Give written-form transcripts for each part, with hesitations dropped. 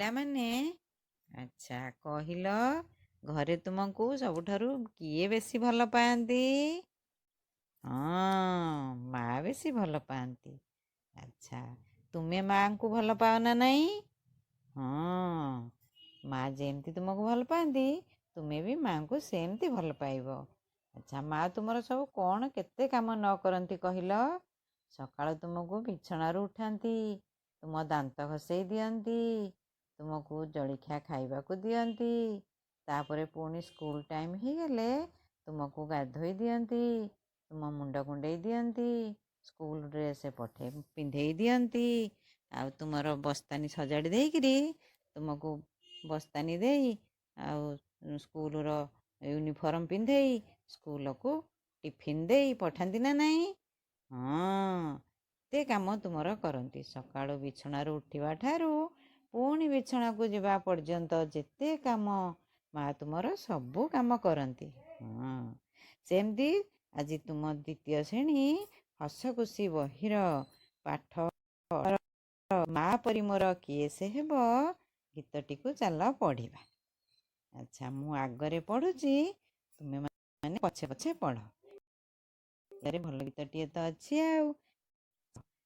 ପିଲାମାନେ, ଆଚ୍ଛା କହିଲ, ଘରେ ତୁମକୁ ସବୁଠାରୁ କିଏ ବେଶୀ ଭଲ ପାଆନ୍ତି? ହଁ, ମା ବେଶୀ ଭଲ ପାଆନ୍ତି। ଆଚ୍ଛା, ତୁମେ ମାଙ୍କୁ ଭଲ ପାଅ ନା ନାହିଁ? ହଁ, ମା ଯେମିତି ତୁମକୁ ଭଲ ପାଆନ୍ତି, ତୁମେ ବି ମାଙ୍କୁ ସେମିତି ଭଲ ପାଇବ। ଆଚ୍ଛା, ମା ତୁମର ସବୁ କ'ଣ କେତେ କାମ ନ କରନ୍ତି କହିଲ? ସକାଳୁ ତୁମକୁ ବିଛଣାରୁ ଉଠାନ୍ତି, ତୁମ ଦାନ୍ତ ଘଷେଇ ଦିଅନ୍ତି, ତୁମକୁ ଜଳଖିଆ ଖାଇବାକୁ ଦିଅନ୍ତି, ତାପରେ ପୁଣି ସ୍କୁଲ ଟାଇମ୍ ହେଇଗଲେ ତୁମକୁ ଗାଧୋଇ ଦିଅନ୍ତି, ତୁମ ମୁଣ୍ଡ କୁଣ୍ଡେଇ ଦିଅନ୍ତି, ସ୍କୁଲ ଡ୍ରେସ୍ ପିନ୍ଧେଇ ଦିଅନ୍ତି, ଆଉ ତୁମର ବସ୍ତାନି ସଜାଡ଼ି ଦେଇକିରି ତୁମକୁ ବସ୍ତାନି ଦେଇ ଆଉ ସ୍କୁଲର ୟୁନିଫର୍ମ ପିନ୍ଧେଇ ସ୍କୁଲକୁ ଟିଫିନ୍ ଦେଇ ପଠାନ୍ତି ନା ନାହିଁ? ହଁ, ଏତେ କାମ ତୁମର କରନ୍ତି। ସକାଳୁ ବିଛଣାରୁ ଉଠିବା ଠାରୁ ପୁଣି ବିଛଣାକୁ ଯିବା ପର୍ଯ୍ୟନ୍ତ ଯେତେ କାମ, ମା ତୁମର ସବୁ କାମ କରନ୍ତି। ହଁ, ସେମିତି ଆଜି ତୁମ ଦ୍ୱିତୀୟ ଶ୍ରେଣୀ ହସ ଖୁସି ବହିର ପାଠ ମା ପରି ମୋର କିଏ ସେ ହେବ ଗୀତଟିକୁ ଚାଲ ପଢ଼ିବା। ଆଚ୍ଛା, ମୁଁ ଆଗରେ ପଢ଼ୁଛି, ତୁମେ ମାନେ ପଛେ ପଛେ ପଢ଼। ଭଲ ଗୀତଟିଏ ତ ଅଛି ଆଉ।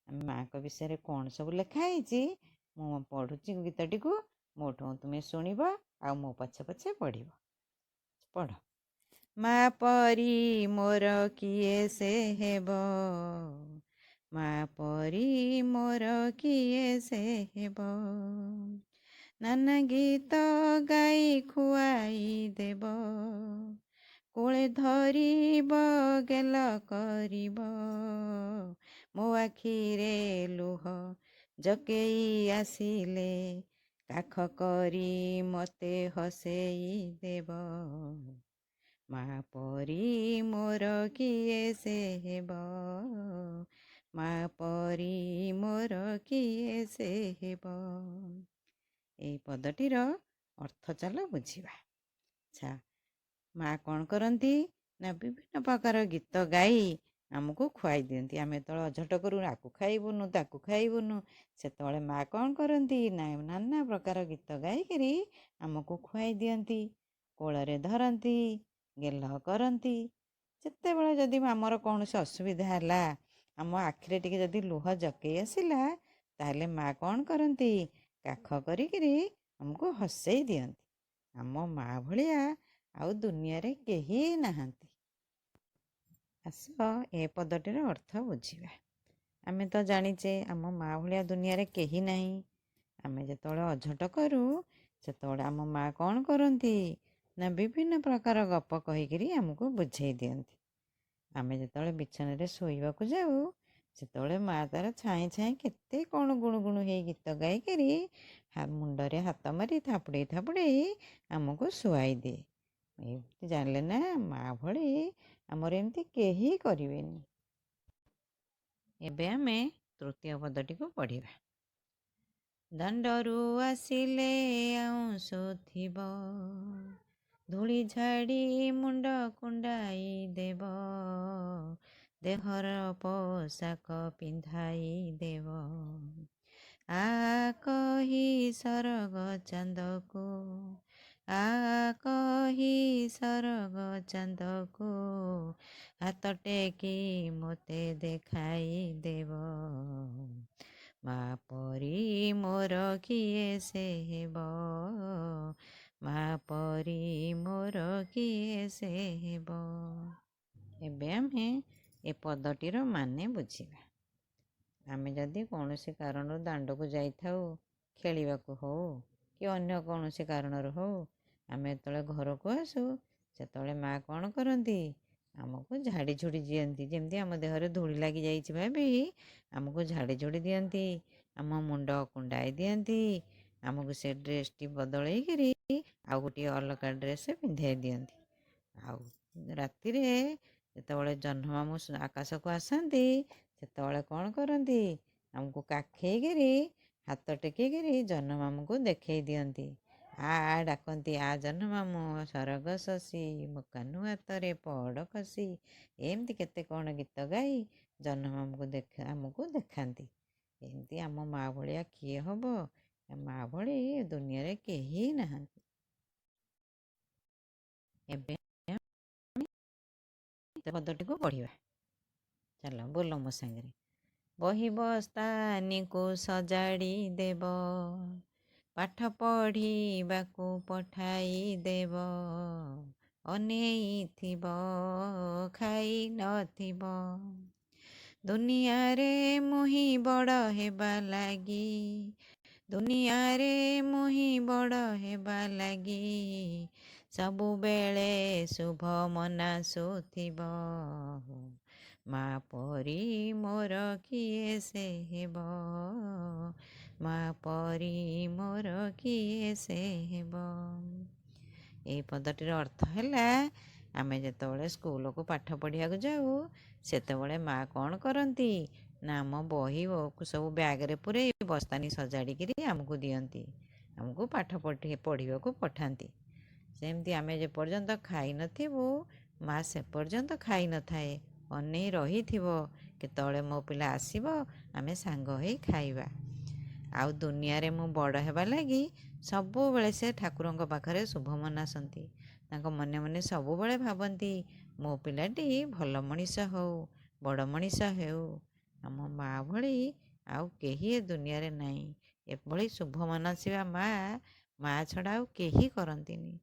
ଆମେ ମାଙ୍କ ବିଷୟରେ କ'ଣ ସବୁ ଲେଖା ହେଇଛି, ମୁଁ ପଢ଼ୁଛି ଗୀତଟିକୁ, ମୋଠୁ ତୁମେ ଶୁଣିବ ଆଉ ମୋ ପଛେ ପଛେ ପଢ଼ିବ। ପଢ଼। ମା ପରି ମୋର କିଏ ସେ ହେବ, ମା ପରି ମୋର କିଏ ସେ ହେବ, ନାନା ଗୀତ ଗାଇ ଖୁଆଇ ଦେବ, କୋଳେ ଧରିବ ଗେଲ କରିବ, ମୋ ଆଖିରେ ଲୁହ ଜକେଇ ଆସିଲେ କାଖ କରି ମୋତେ ହସେଇ ଦେବ, ମା ପରି ମୋର କିଏ ସେ ହେବ, ମା ପରି ମୋର କିଏ ସେ ହେବ। ଏଇ ପଦଟିର ଅର୍ଥ ଚାଲ ବୁଝିବା। ଆଚ୍ଛା, ମା କ'ଣ କରନ୍ତି ନା ବିଭିନ୍ନ ପ୍ରକାର ଗୀତ ଗାଇ ଆମକୁ ଖୁଆଇ ଦିଅନ୍ତି। ଆମେ ଯେତେବେଳେ ଅଝଟ କରୁ, ଆକୁ ଖାଇବୁନୁ ତାକୁ ଖାଇବୁନୁ, ସେତେବେଳେ ମା କ'ଣ କରନ୍ତି ନା ନାନା ପ୍ରକାର ଗୀତ ଗାଇକରି ଆମକୁ ଖୁଆଇ ଦିଅନ୍ତି, କୋଳରେ ଧରନ୍ତି, ଗେଲ କରନ୍ତି। ଯେତେବେଳେ ଯଦି ଆମର କୌଣସି ଅସୁବିଧା ହେଲା, ଆମ ଆଖିରେ ଟିକେ ଯଦି ଲୁହ ଜକେଇ ଆସିଲା, ତାହେଲେ ମା କ'ଣ କରନ୍ତି, କାଖ କରିକିରି ଆମକୁ ହସେଇ ଦିଅନ୍ତି। ଆମ ମା ଭଳିଆ ଆଉ ଦୁନିଆରେ କେହି ନାହାନ୍ତି। ଆସ ଏ ପଦଟିର ଅର୍ଥ ବୁଝିବା। ଆମେ ତ ଜାଣିଛେ ଆମ ମା ଭଳିଆ ଦୁନିଆରେ କେହି ନାହିଁ। ଆମେ ଯେତେବେଳେ ଅଝଟ କରୁ, ସେତେବେଳେ ଆମ ମା କ'ଣ କରନ୍ତି ନା ବିଭିନ୍ନ ପ୍ରକାର ଗପ କହିକିରି ଆମକୁ ବୁଝେଇ ଦିଅନ୍ତି। ଆମେ ଯେତେବେଳେ ବିଛଣାରେ ଶୋଇବାକୁ ଯାଉ, ସେତେବେଳେ ମା ତାର ଛାଇଁ ଛାଇଁ କେତେ କ'ଣ ଗୁଣୁଗୁଣୁ ହେଇ ଗୀତ ଗାଇକରି ମୁଣ୍ଡରେ ହାତ ମାରି ଥାପୁଡ଼େଇ ଥାପୁଡ଼େଇ ଆମକୁ ଶୁଆଇ ଦିଏ। ଏମିତି ଜାଣିଲେ ନା, ମା ଭଳି ଆମର ଏମିତି କେହି କରିବେନି। ଏବେ ଆମେ ତୃତୀୟ ପଦଟିକୁ ପଢ଼ିବା। ଦାଣ୍ଡରୁ ଆସିଲେ ଆଉଁଶୁଥିବ, ଧୂଳି ଝାଡ଼ି ମୁଣ୍ଡ କୁଣ୍ଡାଇ ଦେବ, ଦେହର ପୋଷାକ ପିନ୍ଧାଇ ଦେବ, ଆ କହି ସରଗ ଚାନ୍ଦକୁ, ଆ କହି ସରଗ ଚାନ୍ଦକୁ ହାତ ଟେକି ମୋତେ ଦେଖାଇ ଦେବ, ମା ପରି ମୋର କିଏ ସେ ହେବ, ମା ପରି ମୋର କିଏ ସେ ହେବ। ଏବେ ଆମେ ଏ ପଦଟିର ମାନେ ବୁଝିବା। ଆମେ ଯଦି କୌଣସି କାରଣରୁ ଦାଣ୍ଡକୁ ଯାଇଥାଉ, ଖେଳିବାକୁ ହଉ କି ଅନ୍ୟ କୌଣସି କାରଣରୁ ହଉ, ଆମେ ଯେତେବେଳେ ଘରକୁ ଆସୁ, ସେତେବେଳେ ମା କ'ଣ କରନ୍ତି, ଆମକୁ ଝାଡ଼ି ଝୁଡ଼ି ଦିଅନ୍ତି। ଯେମିତି ଆମ ଦେହରେ ଧୂଳି ଲାଗିଯାଇଛି ଭାବି ଆମକୁ ଝାଡ଼ି ଝୁଡ଼ି ଦିଅନ୍ତି, ଆମ ମୁଣ୍ଡ କୁଣ୍ଡାଇ ଦିଅନ୍ତି, ଆମକୁ ସେ ଡ୍ରେସ୍ଟି ବଦଳେଇକିରି ଆଉ ଗୋଟିଏ ଅଲଗା ଡ୍ରେସ୍ ପିନ୍ଧାଇ ଦିଅନ୍ତି। ଆଉ ରାତିରେ ଯେତେବେଳେ ଜହ୍ନମାମୁଁ ଆକାଶକୁ ଆସନ୍ତି, ସେତେବେଳେ କ'ଣ କରନ୍ତି, ଆମକୁ କାଖେଇକିରି ହାତ ଟେକିକିରି ଜହ୍ନମାମୁଁଙ୍କୁ ଦେଖେଇ ଦିଅନ୍ତି। ଆ ଡାକନ୍ତି, ଆ ଜହ୍ନମାମୁଁ ସରଗ ଶଶୀ, ମୋ କାହ୍ନୁ ହାତରେ ପହଡ଼ ଖସି, ଏମିତି କେତେ କ'ଣ ଗୀତ ଗାଇ ଜହ୍ନମାମୁଁଙ୍କୁ ଆମକୁ ଦେଖାନ୍ତି। ଏମିତି ଆମ ମା ଭଳିଆ କିଏ ହବ? ମା ଭଳି ଏ ଦୁନିଆରେ କେହି ନାହାନ୍ତି। ଏବେ ପଦଟିକୁ ପଢ଼ିବା। ଚାଲ ବୋଲ ମୋ ସାଙ୍ଗରେ। ବହି ବସ୍ତାନିକୁ ସଜାଡ଼ି ଦେବ, ପାଠ ପଢ଼ିବାକୁ ପଠାଇ ଦେବ, ଅନେଇଥିବ ଖାଇ ନଥିବ, ଦୁନିଆରେ ମୁହିଁ ବଡ଼ ହେବା ଲାଗି, ଦୁନିଆରେ ମୁହିଁ ବଡ଼ ହେବା ଲାଗି, ସବୁବେଳେ ଶୁଭ ମନାସୁଥିବ, ମା ପରି ମୋର କିଏ ସେ ହେବ, ମା ପରି ମୋର କିଏ ସେ ହେବ। ଏଇ ପଦଟିର ଅର୍ଥ ହେଲା, ଆମେ ଯେତେବେଳେ ସ୍କୁଲକୁ ପାଠ ପଢ଼ିବାକୁ ଯାଉ ସେତେବେଳେ ମା କ'ଣ କରନ୍ତି ନା ଆମ ବହି ସବୁ ବ୍ୟାଗରେ ପୂରେଇ ବସ୍ତାନି ସଜାଡ଼ିକିରି ଆମକୁ ଦିଅନ୍ତି, ଆମକୁ ପାଠ ପଢ଼ିବାକୁ ପଠାନ୍ତି। ସେମିତି ଆମେ ଯେପର୍ଯ୍ୟନ୍ତ ଖାଇନଥିବୁ ମା ସେ ପର୍ଯ୍ୟନ୍ତ ଖାଇନଥାଏ, ଅନେଇ ରହିଥିବ କେତେବେଳେ ମୋ ପିଲା ଆସିବ ଆମେ ସାଙ୍ଗ ହେଇ ଖାଇବା। ଆଉ ଦୁନିଆରେ ମୁଁ ବଡ଼ ହେବା ଲାଗି ସବୁବେଳେ ସେ ଠାକୁରଙ୍କ ପାଖରେ ଶୁଭ ମନାସନ୍ତି। ତାଙ୍କ ମନେ ମନେ ସବୁବେଳେ ଭାବନ୍ତି ମୋ ପିଲାଟି ଭଲ ମଣିଷ ହଉ, ବଡ଼ ମଣିଷ ହେଉ। ଆମ ମା ଭଳି ଆଉ କେହି ଏ ଦୁନିଆରେ ନାହିଁ। ଏଭଳି ଶୁଭ ମନାସିବା ମା ଛଡ଼ା ଆଉ କେହି କରନ୍ତିନି।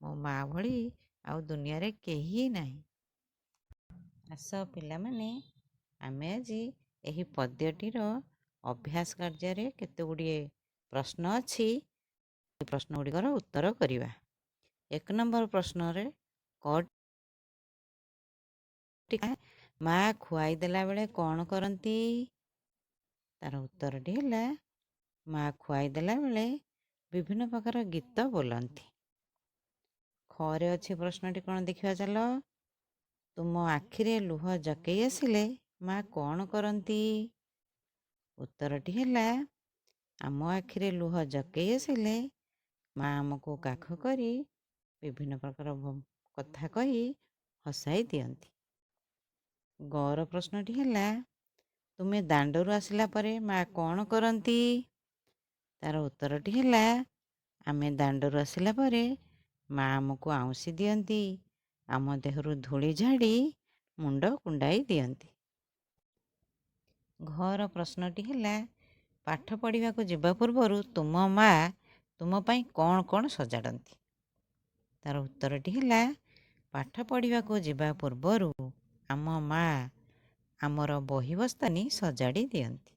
ମୋ ମା ଭଳି ଆଉ ଦୁନିଆରେ କେହି ନାହିଁ। ଆସ ପିଲାମାନେ, ଆମେ ଆଜି ଏହି ପଦ୍ୟଟିର ଅଭ୍ୟାସ କାର୍ଯ୍ୟରେ କେତେ ଗୁଡ଼ିଏ ପ୍ରଶ୍ନ ଅଛି, ଏ ପ୍ରଶ୍ନ ଗୁଡ଼ିକର ଉତ୍ତର କରିବା। 1 ନମ୍ବର ପ୍ରଶ୍ନରେ ମା ଖୁଆଇ ଦେଲା ବେଳେ କ'ଣ କରନ୍ତି? ତାର ଉତ୍ତରଟି ହେଲା, ମା ଖୁଆଇ ଦେଲା ବେଳେ ବିଭିନ୍ନ ପ୍ରକାର ଗୀତ ବୋଲନ୍ତି। ଖରେ ଅଛି ପ୍ରଶ୍ନଟି କ'ଣ ଦେଖିବା ଚାଲ। ତୁମ ଆଖିରେ ଲୁହ ଜକେଇ ଆସିଲେ ମା କ'ଣ କରନ୍ତି? ଉତ୍ତରଟି ହେଲା, ଆମ ଆଖିରେ ଲୁହ ଜକେଇ ଆସିଲେ ମା ଆମକୁ କାଖ କରି ବିଭିନ୍ନ ପ୍ରକାର କଥା କହି ହସାଇ ଦିଅନ୍ତି। ଗର ପ୍ରଶ୍ନଟି ହେଲା, ତୁମେ ଦାଣ୍ଡରୁ ଆସିଲା ପରେ ମା କ'ଣ କରନ୍ତି? ତାର ଉତ୍ତରଟି ହେଲା, ଆମେ ଦାଣ୍ଡରୁ ଆସିଲା ପରେ ମା ଆମକୁ ଆଉଁସି ଦିଅନ୍ତି, ଆମ ଦେହରୁ ଧୂଳି ଝାଡ଼ି ମୁଣ୍ଡ କୁଣ୍ଡାଇ ଦିଅନ୍ତି। ଘର ପ୍ରଶ୍ନଟି ହେଲା, ପାଠ ପଢ଼ିବାକୁ ଯିବା ପୂର୍ବରୁ ତୁମ ମା ତୁମ ପାଇଁ କ'ଣ କ'ଣ ସଜାଡ଼ନ୍ତି? ତାର ଉତ୍ତରଟି ହେଲା, ପାଠ ପଢ଼ିବାକୁ ଯିବା ପୂର୍ବରୁ ଆମ ମା ଆମର ବହି ବସ୍ତାନି ସଜାଡ଼ି ଦିଅନ୍ତି।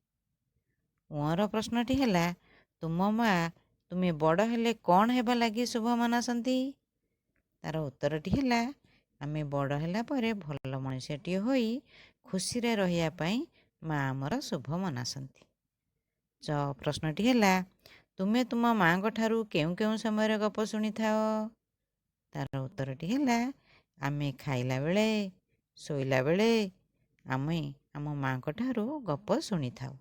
ଉଅଁର ପ୍ରଶ୍ନଟି ହେଲା, ତୁମ ମା ତୁମେ ବଡ଼ ହେଲେ କ'ଣ ହେବା ଲାଗି ଶୁଭ ମନାସନ୍ତି? ତାର ଉତ୍ତରଟି ହେଲା, ଆମେ ବଡ଼ ହେଲା ପରେ ଭଲ ମଣିଷଟିଏ ହୋଇ ଖୁସିରେ ରହିବା ପାଇଁ ମା ଆମର ଶୁଭ ମନାସନ୍ତି। ପ୍ରଶ୍ନଟି ହେଲା, ତୁମେ ତୁମ ମାଙ୍କ ଠାରୁ କେଉଁ କେଉଁ ସମୟରେ ଗପ ଶୁଣିଥାଅ? ତାର ଉତ୍ତରଟି ହେଲା, ଆମେ ଖାଇଲା ବେଳେ, ଶୋଇଲା ବେଳେ ଆମେ ଆମ ମାଙ୍କ ଠାରୁ ଗପ ଶୁଣିଥାଉ।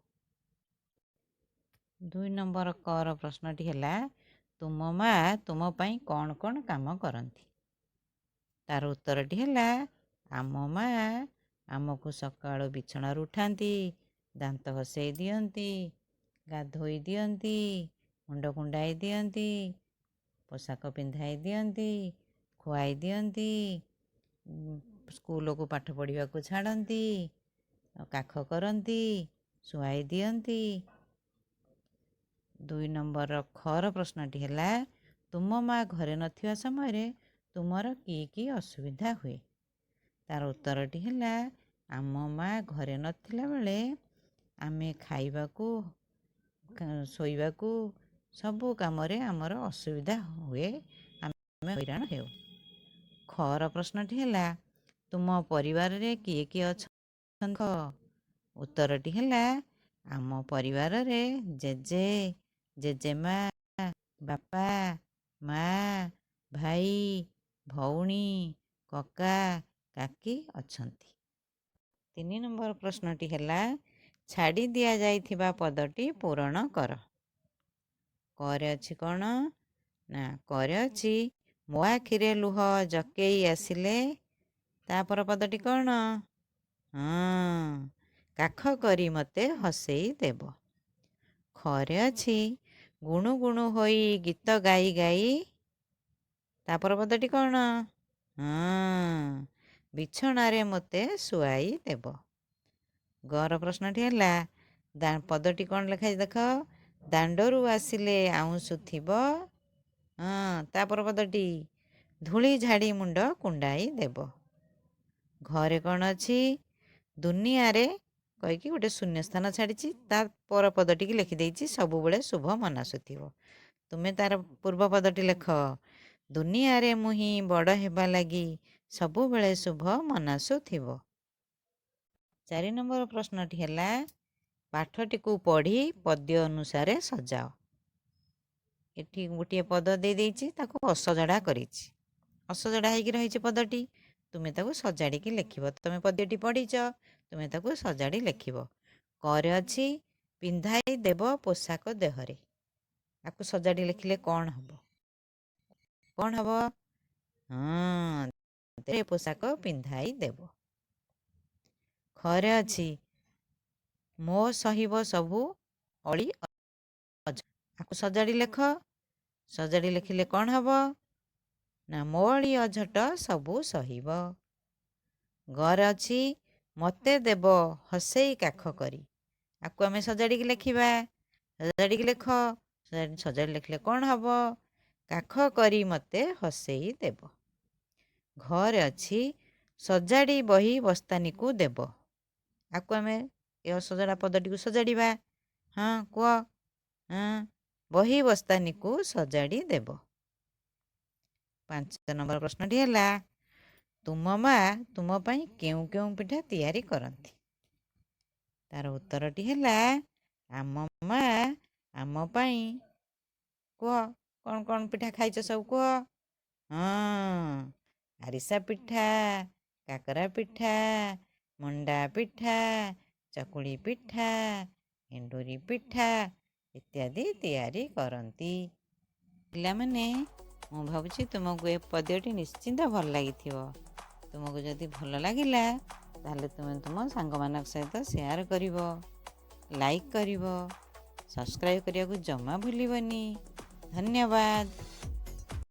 2 ନମ୍ବର କର ପ୍ରଶ୍ନଟି ହେଲା, ତୁମ ମା ତୁମ ପାଇଁ କ'ଣ କ'ଣ କାମ କରନ୍ତି? ତାର ଉତ୍ତରଟି ହେଲା, ଆମ ମା ଆମକୁ ସକାଳୁ ବିଛଣାରୁ ଉଠାନ୍ତି, ଦାନ୍ତ ଘଷେଇ ଦିଅନ୍ତି, ଗାଧୋଇ ଦିଅନ୍ତି, ମୁଣ୍ଡ କୁଣ୍ଡାଇ ଦିଅନ୍ତି, ପୋଷାକ ପିନ୍ଧାଇ ଦିଅନ୍ତି, ଖୁଆଇ ଦିଅନ୍ତି, ସ୍କୁଲକୁ ପାଠ ପଢ଼ିବାକୁ ଛାଡ଼ନ୍ତି, କାଖ କରନ୍ତି, ଶୁଆଇ ଦିଅନ୍ତି। 2 ନମ୍ବର ଖର ପ୍ରଶ୍ନଟି ହେଲା, ତୁମ ମା ଘରେ ନଥିବା ସମୟରେ ତୁମର କି ଅସୁବିଧା ହୁଏ? ତାର ଉତ୍ତରଟି ହେଲା, ଆମ ମା ଘରେ ନଥିଲା ବେଳେ ଆମେ ଖାଇବାକୁ, ଶୋଇବାକୁ ସବୁ କାମରେ ଆମର ଅସୁବିଧା ହୁଏ, ଆମେ ହଇରାଣ ହେଉ। ଖର ପ୍ରଶ୍ନଟି ହେଲା, ତୁମ ପରିବାରରେ କିଏ କିଏ ଅଛନ୍ତି? ଉତ୍ତରଟି ହେଲା, ଆମ ପରିବାରରେ ଜେଜେ, ଜେଜେମା, ବାପା, ମା, ଭାଇ, ଭଉଣୀ, କକା, କାକି ଅଛନ୍ତି। 3 ନମ୍ବର ପ୍ରଶ୍ନଟି ହେଲା, ଛାଡ଼ି ଦିଆଯାଇଥିବା ପଦଟି ପୂରଣ କର। କରେ ଅଛି କ'ଣ? ନା କରେ ଅଛି, ମୋ ଆଖିରେ ଲୁହ ଜକେଇ ଆସିଲେ, ତାପର ପଦଟି କ'ଣ? କାଖ କରି ମୋତେ ହସେଇ ଦେବ। ଖରେ ଅଛି, ଗୁଣୁ ଗୁଣୁ ହୋଇ ଗୀତ ଗାଇ ଗାଇ ତାପର ପଦଟି କ'ଣ? ହଁ, ବିଛଣାରେ ମୋତେ ଶୁଆଇ ଦେବ। ଗର ପ୍ରଶ୍ନଟି ହେଲା ପଦଟି କ'ଣ ଲେଖାଯାଇଛି ଦେଖ। ଦାଣ୍ଡରୁ ଆସିଲେ ଆଉଁଶୁଥିବ। ହଁ, ତାପର ପଦଟି ଧୂଳି ଝାଡ଼ି ମୁଣ୍ଡ କୁଣ୍ଡାଇ ଦେବ। ଘରେ କ'ଣ ଅଛି? ଦୁନିଆରେ କହିକି ଗୋଟେ ଶୂନ୍ୟ ସ୍ଥାନ ଛାଡ଼ିଛି। ତା ପର ପଦଟିକି ଲେଖିଦେଇଛି ସବୁବେଳେ ଶୁଭ ମନାସୁଥିବ। ତୁମେ ତାର ପୂର୍ବ ପଦଟି ଲେଖ। ଦୁନିଆରେ ମୁହିଁ ବଡ଼ ହେବା ଲାଗି ସବୁବେଳେ ଶୁଭ ମନାସୁଥିବ। 4 ନମ୍ବର ପ୍ରଶ୍ନଟି ହେଲା ପାଠଟିକୁ ପଢ଼ି ପଦ୍ୟ ଅନୁସାରେ ସଜାଅ। ଏଠି ଗୋଟିଏ ପଦ ଦେଇଛି, ତାକୁ ଅସଜଡ଼ା କରିଛି। ଅସଜଡ଼ା ହେଇକି ରହିଛି ପଦଟି। ତୁମେ ତାକୁ ସଜାଡ଼ିକି ଲେଖିବ। ତୁମେ ପଦ୍ୟଟି ପଢ଼ିଛ, ତୁମେ ତାକୁ ସଜାଡ଼ି ଲେଖିବ। କରେ ଅଛି ପିନ୍ଧାଇ ଦେବ ପୋଷାକ ଦେହରେ। ଆକୁ ସଜାଡ଼ି ଲେଖିଲେ କ'ଣ ହବ? କ'ଣ ହବ? ହଁ, ପୋଷାକ ପିନ୍ଧାଇ ଦେବ। ଖରେ ଅଛି ମୋ ସହିବ ସବୁ ଅଳି ଅଝଟ। ଆକୁ ସଜାଡ଼ି ଲେଖ। ସଜାଡ଼ି ଲେଖିଲେ କ'ଣ ହବ? ନା ମୋ ଅଳି ଅଝଟ ସବୁ ସହିବ। ଗରେ ଅଛି ମୋତେ ଦେବ ହସେଇ କାଖ କରି। ଆକୁ ଆମେ ସଜାଡ଼ିକି ଲେଖିବା। ସଜାଡ଼ିକି ଲେଖ। ସଜାଡ଼ି ଲେଖିଲେ କ'ଣ ହବ? କାଖ କରି ମୋତେ ହସେଇ ଦେବ। ଘରେ ଅଛି ସଜାଡ଼ି ବହି ବସ୍ତାନିକୁ ଦେବ। ଆକୁ ଆମେ ଏ ଅସଜଡ଼ା ପଦଟିକୁ ସଜାଡ଼ିବା। ହଁ, କୁହ। ହଁ, ବହି ବସ୍ତାନିକୁ ସଜାଡ଼ି ଦେବ। 5 ନମ୍ବର ପ୍ରଶ୍ନଟି ହେଲା ତୁମ ମା ତୁମ ପାଇଁ କେଉଁ କେଉଁ ପିଠା ତିଆରି କରନ୍ତି? ତାର ଉତ୍ତରଟି ହେଲା ଆମ ମା ଆମ ପାଇଁ କୁହ କ'ଣ କ'ଣ ପିଠା ଖାଇଛ ସବୁ କୁହ? ହଁ, ଆରିସା ପିଠା, କାକରା ପିଠା, ମଣ୍ଡା ପିଠା, ଚକୁଳି ପିଠା, ଏଣ୍ଡୁରି ପିଠା ଇତ୍ୟାଦି ତିଆରି କରନ୍ତି। ପିଲାମାନେ, ମୁଁ ଭାବୁଛି ତୁମକୁ ଏ ପଦ୍ୟଟି ନିଶ୍ଚିନ୍ତ ଭଲ ଲାଗିଥିବ। ତୁମକୁ ଯଦି ଭଲ ଲାଗିଲା ତାହେଲେ ତୁମେ ତୁମ ସାଙ୍ଗମାନଙ୍କ ସହିତ ସେୟାର କରିବ, ଲାଇକ୍ କରିବ, ସବସ୍କ୍ରାଇବ୍ କରିବାକୁ ଜମା ଭୁଲିବନି। ଧନ୍ୟବାଦ।